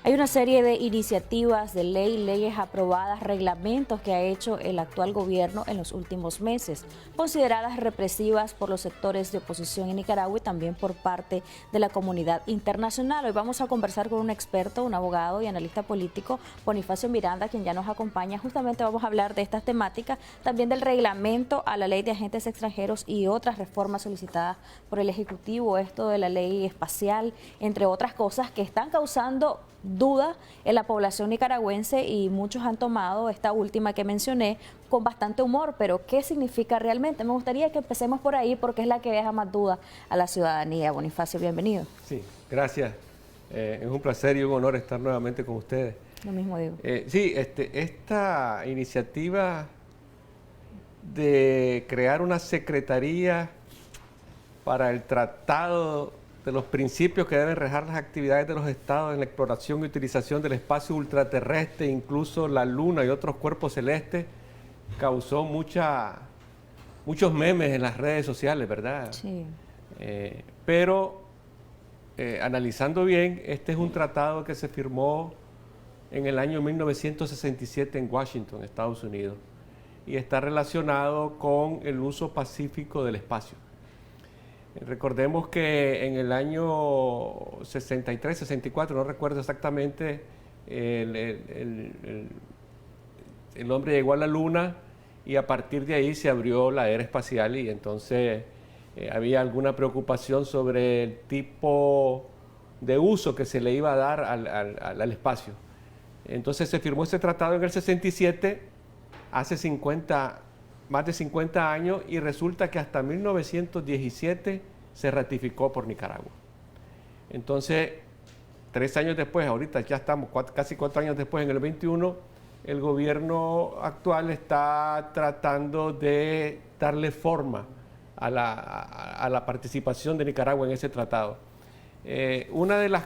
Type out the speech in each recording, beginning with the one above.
Hay una serie de iniciativas de ley, leyes aprobadas, reglamentos que ha hecho el actual gobierno en los últimos meses, consideradas represivas por los sectores de oposición en Nicaragua y también por parte de la comunidad internacional. Hoy vamos a conversar con un experto, un abogado y analista político, Bonifacio Miranda, quien ya nos acompaña. Justamente vamos a hablar de estas temáticas, también del reglamento a la ley de agentes extranjeros y otras reformas solicitadas por el Ejecutivo, esto de la ley espacial, entre otras cosas que están causando duda en la población nicaragüense, y muchos han tomado esta última que mencioné con bastante humor, pero ¿qué significa realmente? Me gustaría que empecemos por ahí porque es la que deja más duda a la ciudadanía. Bonifacio, bienvenido. Sí, gracias. Es un placer y un honor estar nuevamente con ustedes. Lo mismo digo. Sí, esta iniciativa de crear una secretaría para el tratado de los principios que deben reger las actividades de los estados en la exploración y utilización del espacio ultraterrestre, incluso la luna y otros cuerpos celestes, causó muchos memes en las redes sociales, ¿verdad? Sí. Pero analizando bien, este es un tratado que se firmó en el año 1967 en Washington, Estados Unidos, y está relacionado con el uso pacífico del espacio. Recordemos que en el año 63, 64, no recuerdo exactamente, el hombre llegó a la Luna y a partir de ahí se abrió la era espacial, y entonces había alguna preocupación sobre el tipo de uso que se le iba a dar al espacio. Entonces se firmó ese tratado en el 67, hace más de 50 años, y resulta que hasta 1917 se ratificó por Nicaragua. Entonces, 3 años después, ahorita ya estamos casi 4 años después, en el 21, el gobierno actual está tratando de darle forma a la participación de Nicaragua en ese tratado. Una de las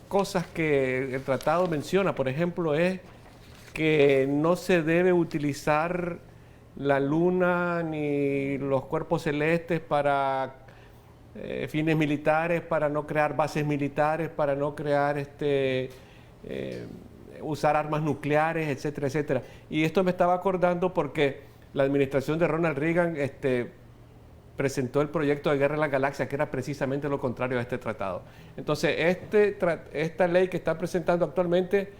cosas que el tratado menciona, por ejemplo, es que no se debe utilizar la luna ni los cuerpos celestes para fines militares, para no crear bases militares, para no crear usar armas nucleares, etcétera, etcétera. Y esto me estaba acordando porque la administración de Ronald Reagan presentó el proyecto de Guerra de las Galaxias, que era precisamente lo contrario a este tratado. Entonces, esta ley que está presentando actualmente,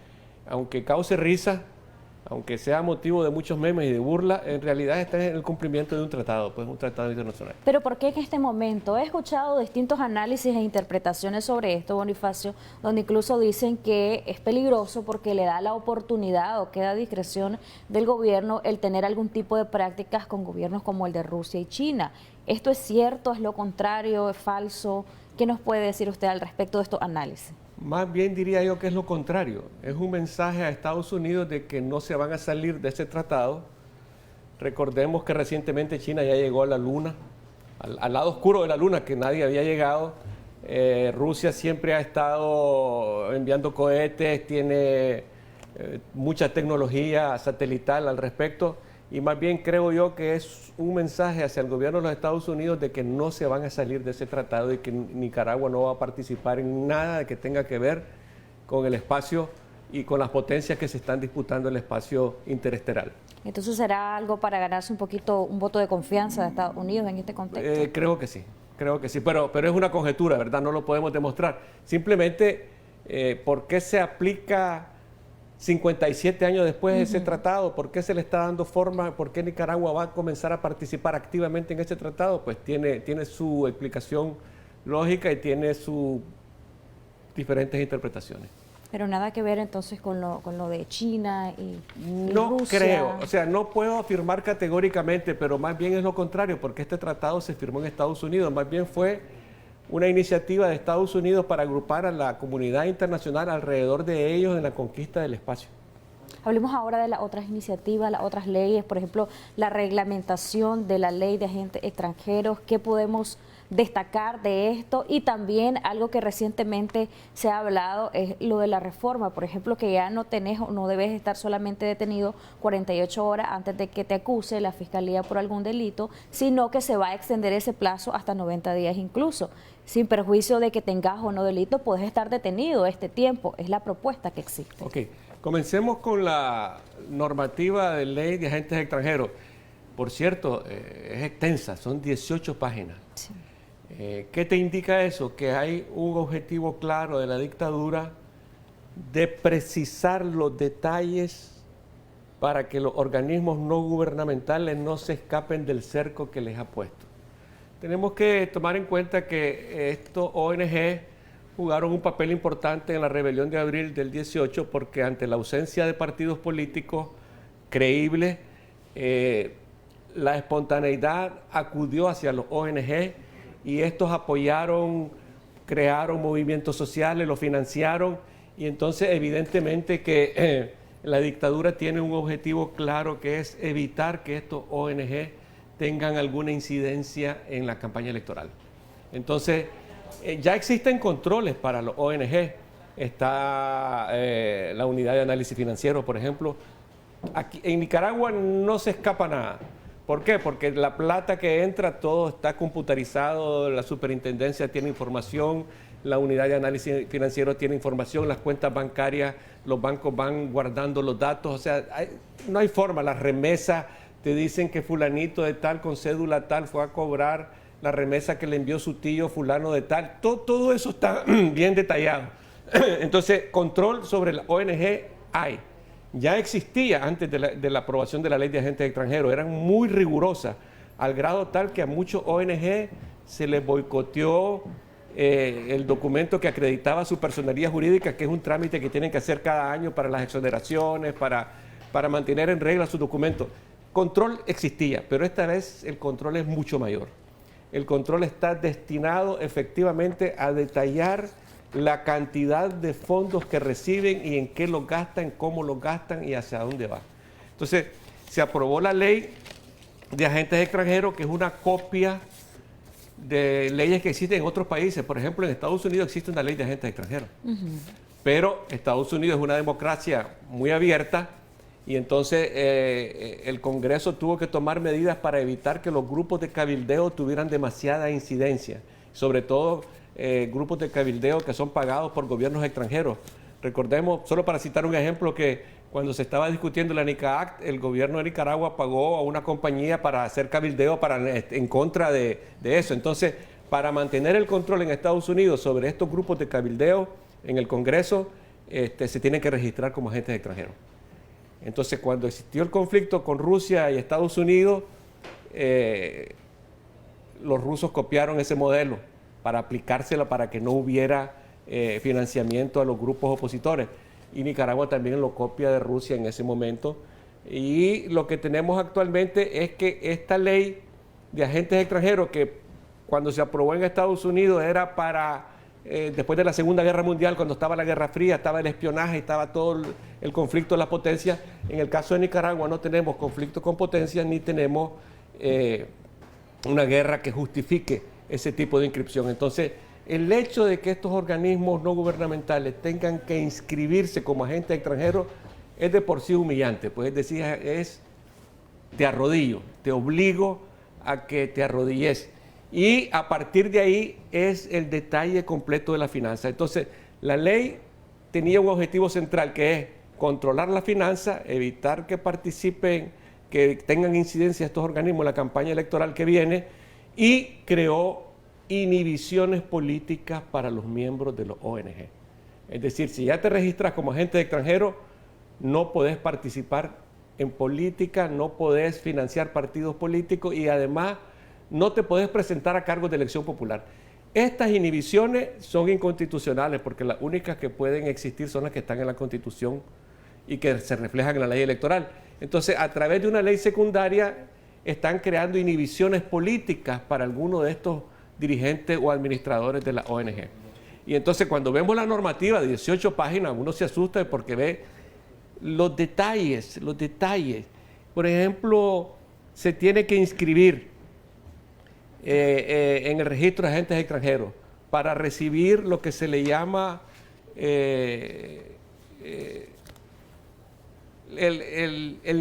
aunque cause risa, aunque sea motivo de muchos memes y de burla, en realidad está en el cumplimiento de un tratado, pues un tratado internacional. Pero ¿por qué en este momento? He escuchado distintos análisis e interpretaciones sobre esto, Bonifacio, donde incluso dicen que es peligroso porque le da la oportunidad o queda a discreción del gobierno el tener algún tipo de prácticas con gobiernos como el de Rusia y China. ¿Esto es cierto? ¿Es lo contrario? ¿Es falso? ¿Qué nos puede decir usted al respecto de estos análisis? Más bien diría yo que es lo contrario. Es un mensaje a Estados Unidos de que no se van a salir de ese tratado. Recordemos que recientemente China ya llegó a la Luna, al lado oscuro de la Luna, que nadie había llegado. Rusia siempre ha estado enviando cohetes, tiene mucha tecnología satelital al respecto. Y más bien creo yo que es un mensaje hacia el gobierno de los Estados Unidos de que no se van a salir de ese tratado y que Nicaragua no va a participar en nada que tenga que ver con el espacio y con las potencias que se están disputando el espacio interestelar. Entonces, ¿será algo para ganarse un poquito un voto de confianza de Estados Unidos en este contexto? Creo que sí, pero es una conjetura, ¿verdad? No lo podemos demostrar. Simplemente, ¿por qué se aplica 57 años después de ese tratado? ¿Por qué se le está dando forma? ¿Por qué Nicaragua va a comenzar a participar activamente en ese tratado? Pues tiene su explicación lógica y tiene sus diferentes interpretaciones. Pero nada que ver entonces con lo de China y no Rusia. Creo, o sea, no puedo afirmar categóricamente, pero más bien es lo contrario, porque este tratado se firmó en Estados Unidos, más bien fue una iniciativa de Estados Unidos para agrupar a la comunidad internacional alrededor de ellos en la conquista del espacio. Hablemos ahora de las otras iniciativas, las otras leyes, por ejemplo, la reglamentación de la ley de agentes extranjeros. ¿Qué podemos destacar de esto? Y también algo que recientemente se ha hablado es lo de la reforma, por ejemplo, que ya no debes estar solamente detenido 48 horas antes de que te acuse la fiscalía por algún delito, sino que se va a extender ese plazo hasta 90 días incluso. sin perjuicio de que tengas o no delito, puedes estar detenido este tiempo. Es la propuesta que existe. Ok, comencemos con la normativa de ley de agentes extranjeros. Por cierto, es extensa, son 18 páginas. Sí. ¿Qué te indica eso? Que hay un objetivo claro de la dictadura de precisar los detalles para que los organismos no gubernamentales no se escapen del cerco que les ha puesto. Tenemos que tomar en cuenta que estos ONG jugaron un papel importante en la rebelión de abril del 18 porque ante la ausencia de partidos políticos creíbles, la espontaneidad acudió hacia los ONG y estos apoyaron, crearon movimientos sociales, los financiaron y entonces evidentemente que la dictadura tiene un objetivo claro que es evitar que estos ONG tengan alguna incidencia en la campaña electoral. Entonces, ya existen controles para los ONG. Está la unidad de análisis financiero, por ejemplo. Aquí en Nicaragua no se escapa nada. ¿Por qué? Porque la plata que entra, todo está computarizado, la superintendencia tiene información, la unidad de análisis financiero tiene información, las cuentas bancarias, los bancos van guardando los datos, o sea, no hay forma, las remesas te dicen que fulanito de tal con cédula tal fue a cobrar la remesa que le envió su tío fulano de tal, todo eso está bien detallado. Entonces, control sobre la ONG hay. Ya existía antes de la aprobación de la ley de agentes extranjeros, eran muy rigurosas, al grado tal que a muchos ONG se les boicoteó el documento que acreditaba su personería jurídica, que es un trámite que tienen que hacer cada año para las exoneraciones, para mantener en regla sus documentos. Control existía, pero esta vez el control es mucho mayor. El control está destinado efectivamente a detallar la cantidad de fondos que reciben y en qué los gastan, cómo los gastan y hacia dónde va. Entonces, se aprobó la ley de agentes extranjeros, que es una copia de leyes que existen en otros países. Por ejemplo, en Estados Unidos existe una ley de agentes extranjeros. Pero Estados Unidos es una democracia muy abierta y entonces el Congreso tuvo que tomar medidas para evitar que los grupos de cabildeo tuvieran demasiada incidencia, sobre todo grupos de cabildeo que son pagados por gobiernos extranjeros. Recordemos, solo para citar un ejemplo, que cuando se estaba discutiendo la NICA Act, el gobierno de Nicaragua pagó a una compañía para hacer cabildeo en contra de eso. Entonces, para mantener el control en Estados Unidos sobre estos grupos de cabildeo en el Congreso, se tienen que registrar como agentes extranjeros. Entonces, cuando existió el conflicto con Rusia y Estados Unidos, los rusos copiaron ese modelo para aplicárselo para que no hubiera financiamiento a los grupos opositores. Y Nicaragua también lo copia de Rusia en ese momento. Y lo que tenemos actualmente es que esta ley de agentes extranjeros, que cuando se aprobó en Estados Unidos era para, después de la Segunda Guerra Mundial, cuando estaba la Guerra Fría, estaba el espionaje, estaba todo el conflicto de las potencias. En el caso de Nicaragua no tenemos conflicto con potencias ni tenemos una guerra que justifique ese tipo de inscripción. Entonces, el hecho de que estos organismos no gubernamentales tengan que inscribirse como agentes extranjeros es de por sí humillante, pues es decir, te arrodillo, te obligo a que te arrodilles. Y a partir de ahí es el detalle completo de la finanza. Entonces, la ley tenía un objetivo central que es controlar la finanza, evitar que participen, que tengan incidencia estos organismos en la campaña electoral que viene, y creó inhibiciones políticas para los miembros de los ONG. Es decir, si ya te registras como agente extranjero, no podés participar en política, no podés financiar partidos políticos y además no te podés presentar a cargos de elección popular. Estas inhibiciones son inconstitucionales porque las únicas que pueden existir son las que están en la Constitución y que se reflejan en la ley electoral. Entonces, a través de una ley secundaria están creando inhibiciones políticas para algunos de estos dirigentes o administradores de la ONG. Y entonces cuando vemos la normativa de 18 páginas, uno se asusta porque ve los detalles. Por ejemplo, se tiene que inscribir en el registro de agentes extranjeros para recibir lo que se le llama el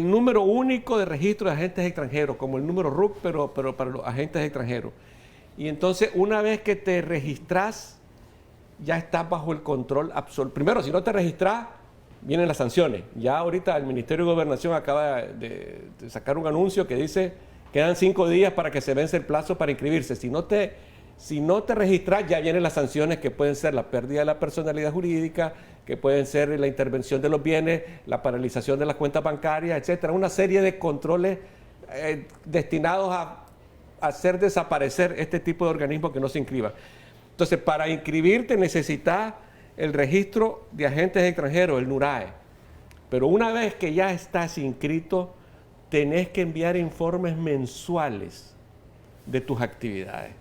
número único de registro de agentes extranjeros, como el número RUC, pero para los agentes extranjeros. Y entonces, una vez que te registras, ya estás bajo el control absoluto. Primero, si no te registras, vienen las sanciones. Ya ahorita el Ministerio de Gobernación acaba de sacar un anuncio que dice quedan 5 días para que se vence el plazo para inscribirse. Si no te registras, ya vienen las sanciones que pueden ser la pérdida de la personalidad jurídica, que pueden ser la intervención de los bienes, la paralización de las cuentas bancarias, etcétera. Una serie de controles destinados a hacer desaparecer este tipo de organismos que no se inscriban. Entonces, para inscribirte necesitas el registro de agentes extranjeros, el NURAE. Pero una vez que ya estás inscrito, tenés que enviar informes mensuales de tus actividades.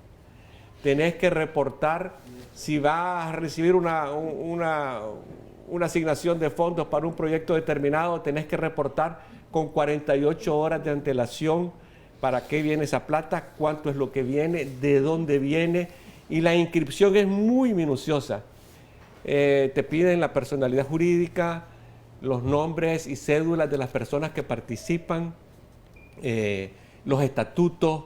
Tenés que reportar si vas a recibir una asignación de fondos para un proyecto determinado, tenés que reportar con 48 horas de antelación para qué viene esa plata, cuánto es lo que viene, de dónde viene, y la inscripción es muy minuciosa. Te piden la personalidad jurídica, los nombres y cédulas de las personas que participan, los estatutos,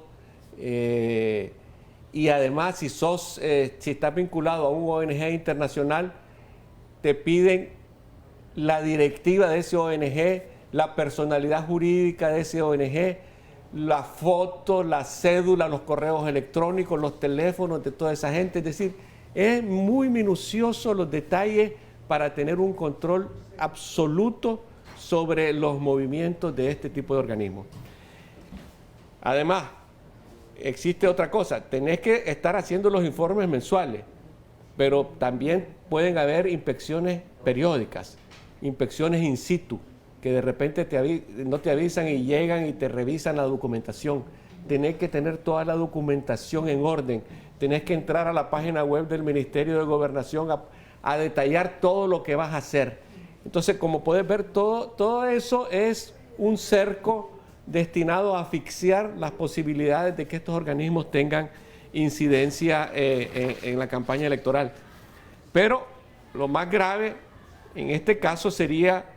y además si estás vinculado a un ONG internacional, te piden la directiva de ese ONG, la personalidad jurídica de ese ONG, la foto, la cédula, los correos electrónicos, los teléfonos de toda esa gente. Es decir, es muy minucioso los detalles para tener un control absoluto sobre los movimientos de este tipo de organismos. Además, existe otra cosa, tenés que estar haciendo los informes mensuales, pero también pueden haber inspecciones periódicas, inspecciones in situ, que de repente no te avisan y llegan y te revisan la documentación. Tenés que tener toda la documentación en orden, tenés que entrar a la página web del Ministerio de Gobernación a detallar todo lo que vas a hacer. Entonces, como puedes ver, todo eso es un cerco destinado a asfixiar las posibilidades de que estos organismos tengan incidencia en la campaña electoral. Pero lo más grave en este caso sería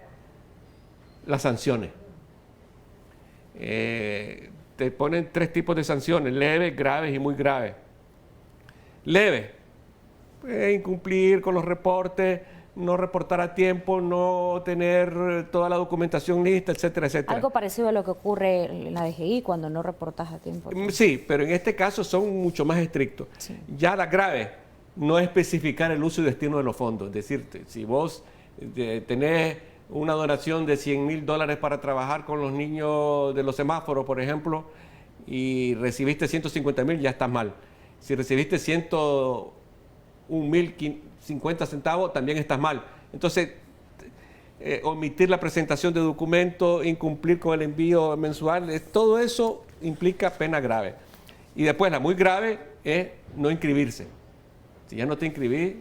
las sanciones. Te ponen 3 tipos de sanciones: leves, graves y muy graves. Leve, incumplir con los reportes, no reportar a tiempo, no tener toda la documentación lista, etcétera, etcétera. Algo parecido a lo que ocurre en la DGI cuando no reportas a tiempo. Sí, pero en este caso son mucho más estrictos. Sí. Ya las graves, no especificar el uso y destino de los fondos. Es decir, si vos tenés una donación de $100,000 para trabajar con los niños de los semáforos, por ejemplo, y recibiste 150,000, ya estás mal. Si recibiste 101,050 centavos, también estás mal. Entonces, omitir la presentación de documentos, incumplir con el envío mensual, todo eso implica pena grave. Y después, la muy grave es no inscribirse. Si ya no te inscribís,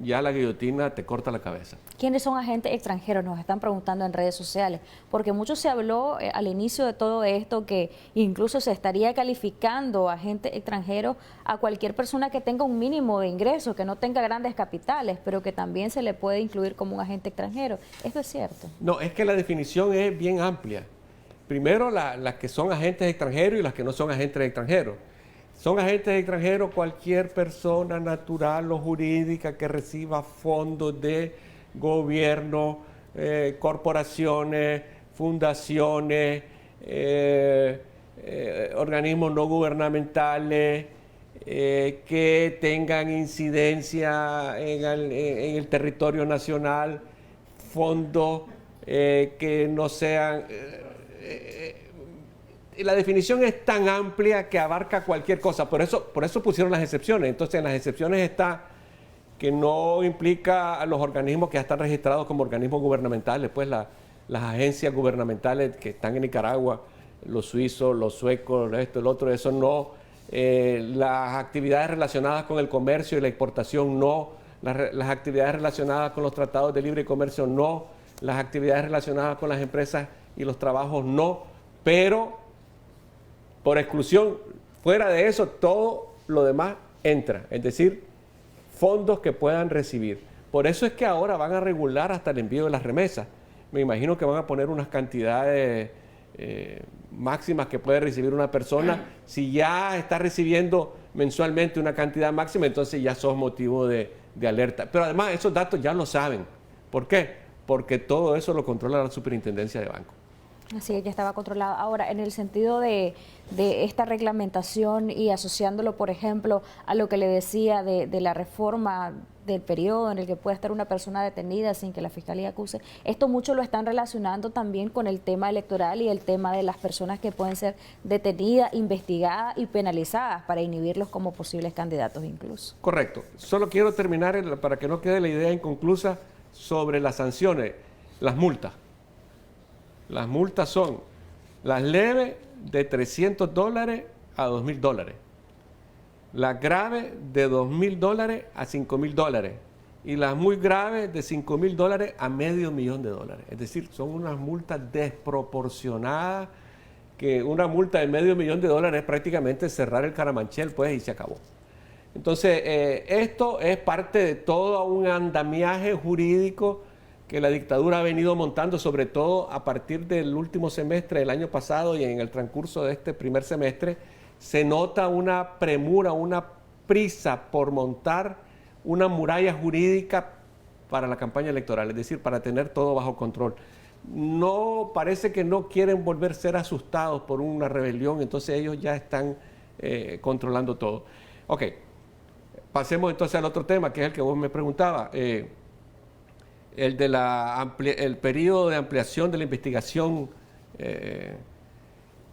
ya la guillotina te corta la cabeza. ¿Quiénes son agentes extranjeros? Nos están preguntando en redes sociales, porque mucho se habló al inicio de todo esto que incluso se estaría calificando agente extranjero a cualquier persona que tenga un mínimo de ingresos, que no tenga grandes capitales, pero que también se le puede incluir como un agente extranjero. ¿Esto es cierto? No, es que la definición es bien amplia. Primero, las que son agentes extranjeros y las que no son agentes extranjeros. Son agentes extranjeros cualquier persona natural o jurídica que reciba fondos de gobierno, corporaciones, fundaciones, organismos no gubernamentales, que tengan incidencia en el territorio nacional, fondos que no sean... la definición es tan amplia que abarca cualquier cosa, por eso pusieron las excepciones. Entonces, en las excepciones está que no implica a los organismos que ya están registrados como organismos gubernamentales, pues las agencias gubernamentales que están en Nicaragua, los suizos, los suecos, esto, el otro, eso no. Las actividades relacionadas con el comercio y la exportación no. Las actividades relacionadas con los tratados de libre comercio no. Las actividades relacionadas con las empresas y los trabajos no. Pero por exclusión, fuera de eso, todo lo demás entra, es decir, fondos que puedan recibir. Por eso es que ahora van a regular hasta el envío de las remesas. Me imagino que van a poner unas cantidades máximas que puede recibir una persona. Si ya está recibiendo mensualmente una cantidad máxima, entonces ya sos motivo de alerta. Pero además esos datos ya lo saben. ¿Por qué? Porque todo eso lo controla la Superintendencia de Banco. Así es, ya estaba controlado. Ahora, en el sentido de esta reglamentación y asociándolo, por ejemplo, a lo que le decía de la reforma del periodo en el que puede estar una persona detenida sin que la fiscalía acuse, esto mucho lo están relacionando también con el tema electoral y el tema de las personas que pueden ser detenidas, investigadas y penalizadas para inhibirlos como posibles candidatos incluso. Correcto. Solo quiero terminar, para que no quede la idea inconclusa, sobre las sanciones, las multas. Las multas son las leves de $300 a $2,000, las graves de $2,000 a $5,000 y las muy graves de $5,000 a $500,000. Es decir, son unas multas desproporcionadas, que una multa de $500,000 es prácticamente cerrar el Caramanchel, pues, y se acabó. Entonces, esto es parte de todo un andamiaje jurídico que la dictadura ha venido montando, sobre todo a partir del último semestre del año pasado y en el transcurso de este primer semestre. Se nota una premura, una prisa por montar una muralla jurídica para la campaña electoral, es decir, para tener todo bajo control. No, parece que no quieren volver a ser asustados por una rebelión, entonces ellos ya están controlando todo. Ok, pasemos entonces al otro tema, que es el que vos me preguntabas. El de el periodo de ampliación de la investigación.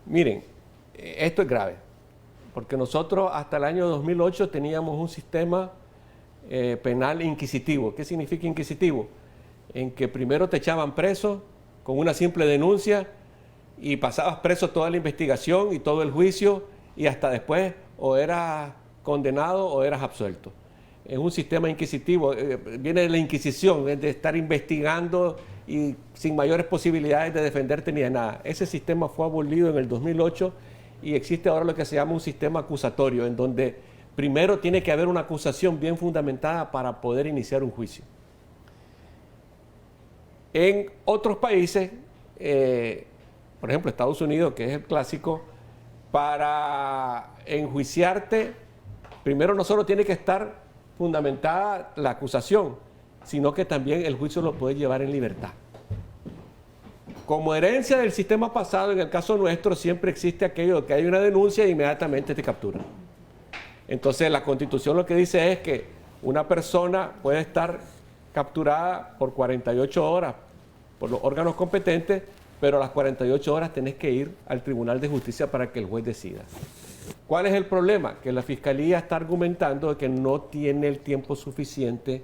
Miren, esto es grave, porque nosotros hasta el año 2008 teníamos un sistema penal inquisitivo. ¿Qué significa inquisitivo? En que primero te echaban preso con una simple denuncia y pasabas preso toda la investigación y todo el juicio, y hasta después o eras condenado o eras absuelto. Es un sistema inquisitivo, viene de la Inquisición, es de estar investigando y sin mayores posibilidades de defenderte ni de nada. Ese sistema fue abolido en el 2008 y existe ahora lo que se llama un sistema acusatorio, en donde primero tiene que haber una acusación bien fundamentada para poder iniciar un juicio. En otros países, por ejemplo Estados Unidos, que es el clásico, para enjuiciarte, primero no solo tiene que estar fundamentada la acusación, sino que también el juicio lo puede llevar en libertad. Como herencia del sistema pasado, en el caso nuestro, siempre existe aquello de que hay una denuncia e inmediatamente te capturan. Entonces la Constitución lo que dice es que una persona puede estar capturada por 48 horas por los órganos competentes, pero a las 48 horas tenés que ir al Tribunal de Justicia para que el juez decida. ¿Cuál es el problema? Que la Fiscalía está argumentando de que no tiene el tiempo suficiente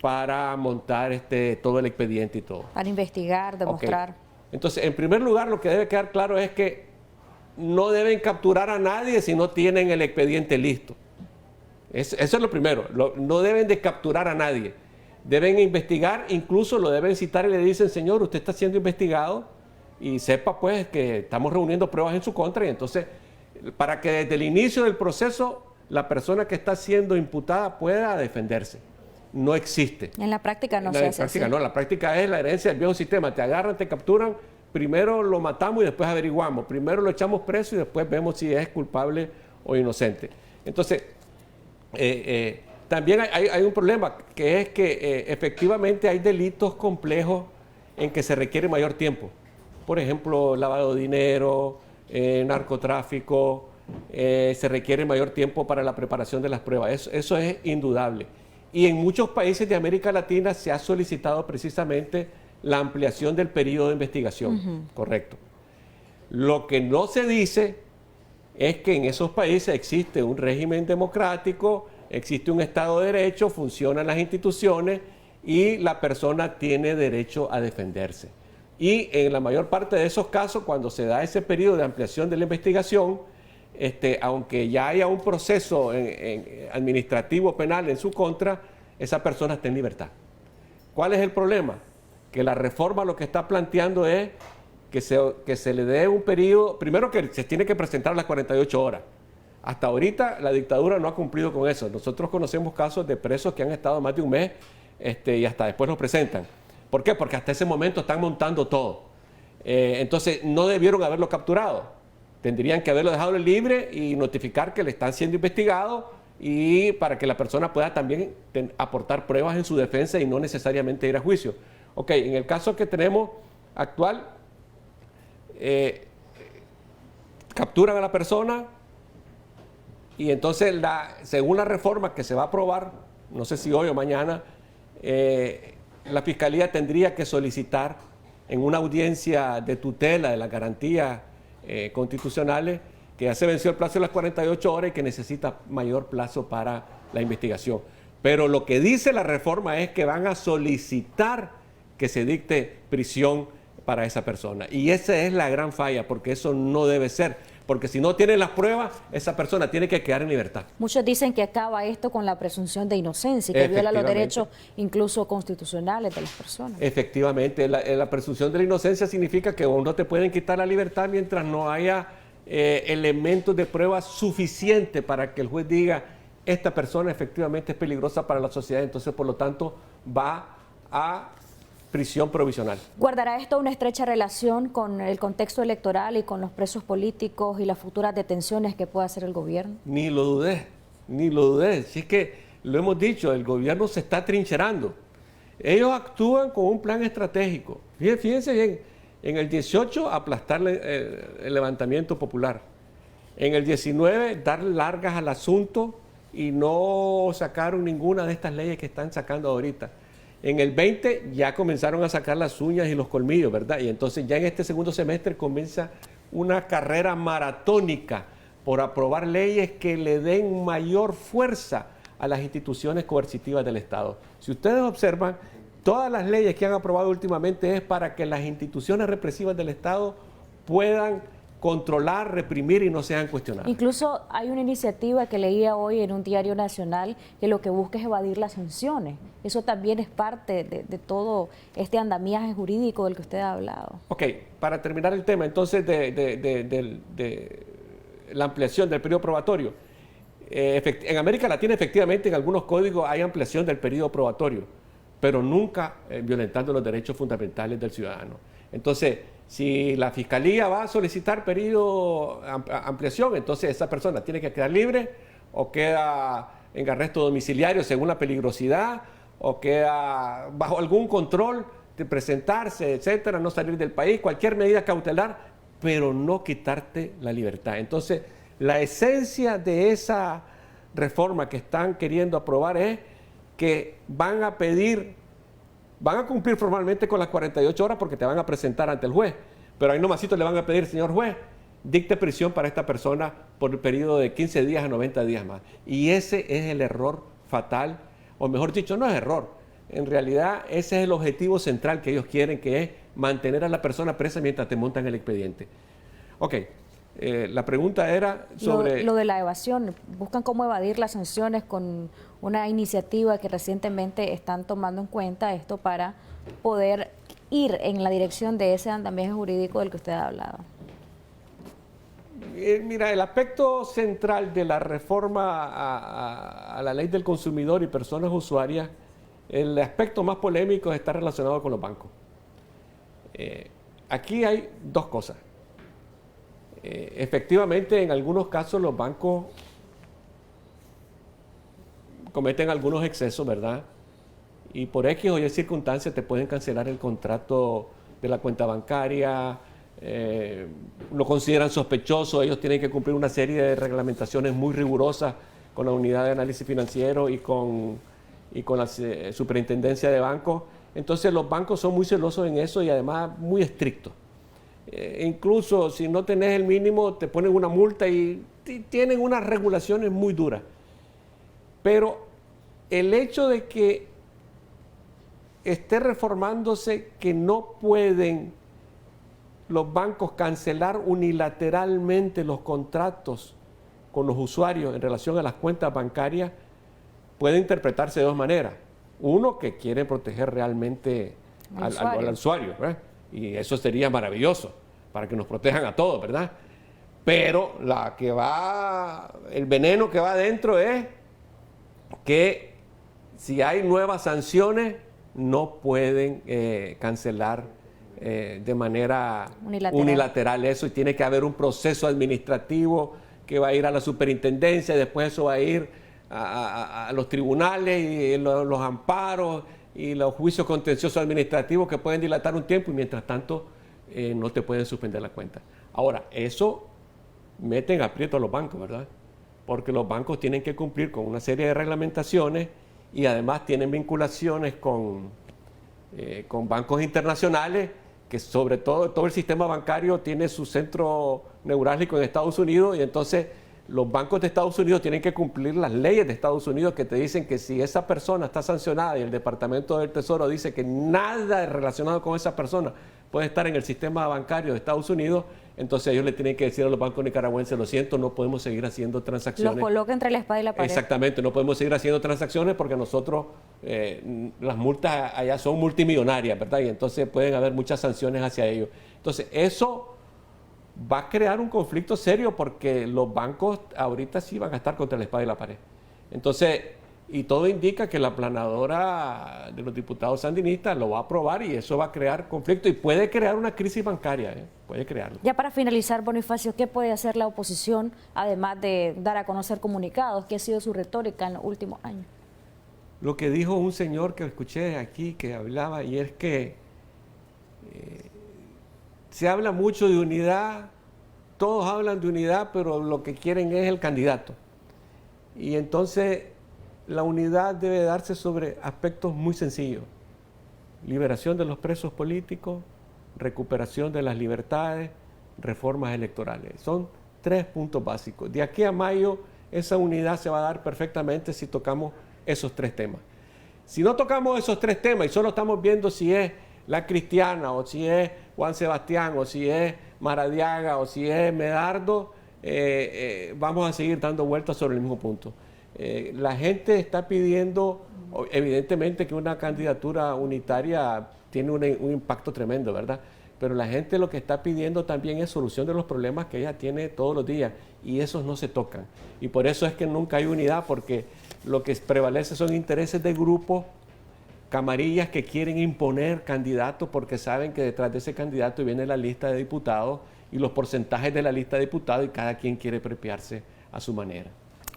para montar todo el expediente y todo. Para investigar, demostrar. Okay. Entonces, en primer lugar, lo que debe quedar claro es que no deben capturar a nadie si no tienen el expediente listo. Eso es lo primero. No deben de capturar a nadie. Deben investigar, incluso lo deben citar y le dicen, señor, usted está siendo investigado y sepa pues que estamos reuniendo pruebas en su contra, y entonces para que desde el inicio del proceso la persona que está siendo imputada pueda defenderse. No existe. En la práctica no se hace así. No, la práctica es la herencia del viejo sistema. Te agarran, te capturan, primero lo matamos y después averiguamos. Primero lo echamos preso y después vemos si es culpable o inocente. Entonces, también hay un problema, que es que efectivamente hay delitos complejos en que se requiere mayor tiempo. Por ejemplo, lavado de dinero, narcotráfico, se requiere mayor tiempo para la preparación de las pruebas. Eso es indudable. Y en muchos países de América Latina se ha solicitado precisamente la ampliación del periodo de investigación. Correcto. Lo que no se dice es que en esos países existe un régimen democrático, existe un Estado de Derecho, funcionan las instituciones y la persona tiene derecho a defenderse. Y en la mayor parte de esos casos, cuando se da ese periodo de ampliación de la investigación, aunque ya haya un proceso administrativo penal en su contra, esa persona está en libertad. ¿Cuál es el problema? Que la reforma lo que está planteando es que se le dé un periodo, primero que se tiene que presentar a las 48 horas. Hasta ahorita la dictadura no ha cumplido con eso. Nosotros conocemos casos de presos que han estado más de un mes y hasta después los presentan. ¿Por qué? Porque hasta ese momento están montando todo. Entonces no debieron haberlo capturado. Tendrían que haberlo dejado libre y notificar que le están siendo investigado y para que la persona pueda también aportar pruebas en su defensa y no necesariamente ir a juicio. Ok, en el caso que tenemos actual, capturan a la persona y entonces según la reforma que se va a aprobar, no sé si hoy o mañana, la Fiscalía tendría que solicitar en una audiencia de tutela de las garantías constitucionales que ya se venció el plazo de las 48 horas y que necesita mayor plazo para la investigación. Pero lo que dice la reforma es que van a solicitar que se dicte prisión para esa persona. Y esa es la gran falla, porque eso no debe ser. Porque si no tienen las pruebas, esa persona tiene que quedar en libertad. Muchos dicen que acaba esto con la presunción de inocencia y que viola los derechos incluso constitucionales de las personas. Efectivamente, la presunción de la inocencia significa que no te pueden quitar la libertad mientras no haya elementos de prueba suficientes para que el juez diga esta persona efectivamente es peligrosa para la sociedad, entonces por lo tanto va a prisión provisional. ¿Guardará esto una estrecha relación con el contexto electoral y con los presos políticos y las futuras detenciones que pueda hacer el gobierno? Ni lo dudé, ni lo dudé. Si es que lo hemos dicho, el gobierno se está trincherando. Ellos actúan con un plan estratégico. Fíjense bien, en el 18 aplastar el levantamiento popular. En el 19 dar largas al asunto y no sacaron ninguna de estas leyes que están sacando ahorita. En el 20 ya comenzaron a sacar las uñas y los colmillos, ¿verdad? Y entonces ya en este segundo semestre comienza una carrera maratónica por aprobar leyes que le den mayor fuerza a las instituciones coercitivas del Estado. Si ustedes observan, todas las leyes que han aprobado últimamente es para que las instituciones represivas del Estado puedan controlar, reprimir y no sean cuestionadas. Incluso hay una iniciativa que leía hoy en un diario nacional que lo que busca es evadir las sanciones. Eso también es parte de todo este andamiaje jurídico del que usted ha hablado. Ok, para terminar el tema entonces de la ampliación del periodo probatorio. En América Latina efectivamente en algunos códigos hay ampliación del periodo probatorio, pero nunca violentando los derechos fundamentales del ciudadano. Entonces, si la Fiscalía va a solicitar periodo ampliación, entonces esa persona tiene que quedar libre o queda en arresto domiciliario según la peligrosidad o queda bajo algún control de presentarse, etcétera, no salir del país, cualquier medida cautelar, pero no quitarte la libertad. Entonces, la esencia de esa reforma que están queriendo aprobar es que van a cumplir formalmente con las 48 horas porque te van a presentar ante el juez, pero ahí nomasito le van a pedir, señor juez, dicte prisión para esta persona por el periodo de 15 días a 90 días más. Y ese es el error fatal, o mejor dicho, no es error. En realidad, ese es el objetivo central que ellos quieren, que es mantener a la persona presa mientras te montan el expediente. Ok, la pregunta era sobre... Lo de la evasión. Buscan cómo evadir las sanciones con una iniciativa que recientemente están tomando en cuenta esto para poder ir en la dirección de ese andamiaje jurídico del que usted ha hablado. Mira, el aspecto central de la reforma a la ley del consumidor y personas usuarias, el aspecto más polémico está relacionado con los bancos. Aquí hay dos cosas. Efectivamente, en algunos casos los bancos cometen algunos excesos, ¿verdad? Y por X o Y circunstancias te pueden cancelar el contrato de la cuenta bancaria, lo consideran sospechoso, ellos tienen que cumplir una serie de reglamentaciones muy rigurosas con la unidad de análisis financiero y con la superintendencia de bancos. Entonces los bancos son muy celosos en eso y además muy estrictos. Incluso si no tenés el mínimo te ponen una multa y tienen unas regulaciones muy duras. Pero el hecho de que esté reformándose que no pueden los bancos cancelar unilateralmente los contratos con los usuarios en relación a las cuentas bancarias puede interpretarse de dos maneras. Uno, que quieren proteger realmente al usuario, ¿verdad? Y eso sería maravilloso para que nos protejan a todos, ¿verdad? Pero el veneno que va adentro es que si hay nuevas sanciones no pueden cancelar de manera unilateral eso, y tiene que haber un proceso administrativo que va a ir a la superintendencia, y después eso va a ir a los tribunales y los amparos y los juicios contenciosos administrativos que pueden dilatar un tiempo, y mientras tanto no te pueden suspender la cuenta. Ahora, eso mete en aprieto a los bancos, ¿verdad? Porque los bancos tienen que cumplir con una serie de reglamentaciones y además tienen vinculaciones con bancos internacionales, que sobre todo el sistema bancario tiene su centro neurálgico en Estados Unidos, y entonces los bancos de Estados Unidos tienen que cumplir las leyes de Estados Unidos que te dicen que si esa persona está sancionada y el Departamento del Tesoro dice que nada relacionado con esa persona puede estar en el sistema bancario de Estados Unidos, entonces ellos le tienen que decir a los bancos nicaragüenses: lo siento, no podemos seguir haciendo transacciones. Los coloca entre la espada y la pared. Exactamente, no podemos seguir haciendo transacciones porque nosotros, las multas allá son multimillonarias, ¿verdad? Y entonces pueden haber muchas sanciones hacia ellos. Entonces eso va a crear un conflicto serio, porque los bancos ahorita sí van a estar contra la espada y la pared. Entonces, y todo indica que la planadora de los diputados sandinistas lo va a aprobar, y eso va a crear conflicto y puede crear una crisis bancaria, puede crearlo. Ya para finalizar, Bonifacio, ¿qué puede hacer la oposición, además de dar a conocer comunicados? ¿Qué ha sido su retórica en los últimos años? Lo que dijo un señor que escuché aquí, que hablaba, y es que se habla mucho de unidad, todos hablan de unidad, pero lo que quieren es el candidato. Y entonces la unidad debe darse sobre aspectos muy sencillos: liberación de los presos políticos, recuperación de las libertades, reformas electorales. Son 3 puntos básicos. De aquí a mayo esa unidad se va a dar perfectamente si tocamos esos 3 temas. Si no tocamos esos 3 temas y solo estamos viendo si es la Cristiana, o si es Juan Sebastián, o si es Maradiaga, o si es Medardo, vamos a seguir dando vueltas sobre el mismo punto. La gente está pidiendo, evidentemente, que una candidatura unitaria tiene un impacto tremendo, ¿verdad? Pero la gente lo que está pidiendo también es solución de los problemas que ella tiene todos los días, y esos no se tocan. Y por eso es que nunca hay unidad, porque lo que prevalece son intereses de grupos, camarillas que quieren imponer candidatos, porque saben que detrás de ese candidato viene la lista de diputados y los porcentajes de la lista de diputados, y cada quien quiere apropiarse a su manera.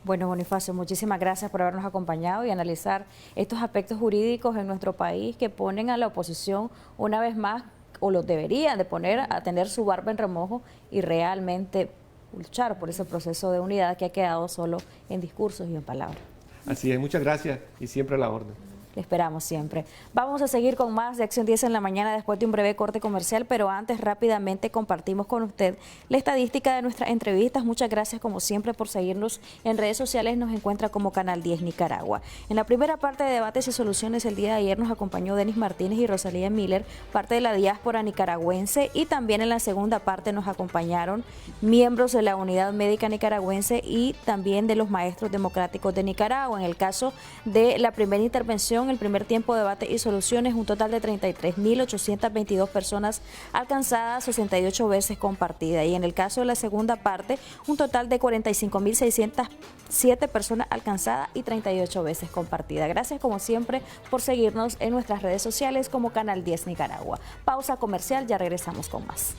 Bueno, Bonifacio, muchísimas gracias por habernos acompañado y analizar estos aspectos jurídicos en nuestro país que ponen a la oposición una vez más, o los deberían de poner a tener su barba en remojo y realmente luchar por ese proceso de unidad que ha quedado solo en discursos y en palabras. Así es, muchas gracias y siempre a la orden. Le esperamos siempre. Vamos a seguir con más de Acción 10 en la mañana después de un breve corte comercial, pero antes rápidamente compartimos con usted la estadística de nuestras entrevistas. Muchas gracias como siempre por seguirnos en redes sociales. Nos encuentra como Canal 10 Nicaragua. En la primera parte de Debates y Soluciones el día de ayer nos acompañó Denis Martínez y Rosalía Miller, parte de la diáspora nicaragüense, y también en la segunda parte nos acompañaron miembros de la Unidad Médica Nicaragüense y también de los Maestros Democráticos de Nicaragua. En el caso de la primera intervención, el primer tiempo de Debate y Soluciones, un total de 33.822 personas alcanzadas, 68 veces compartida. Y en el caso de la segunda parte, un total de 45.607 personas alcanzadas y 38 veces compartida. Gracias como siempre por seguirnos en nuestras redes sociales como Canal 10 Nicaragua. Pausa comercial, ya regresamos con más.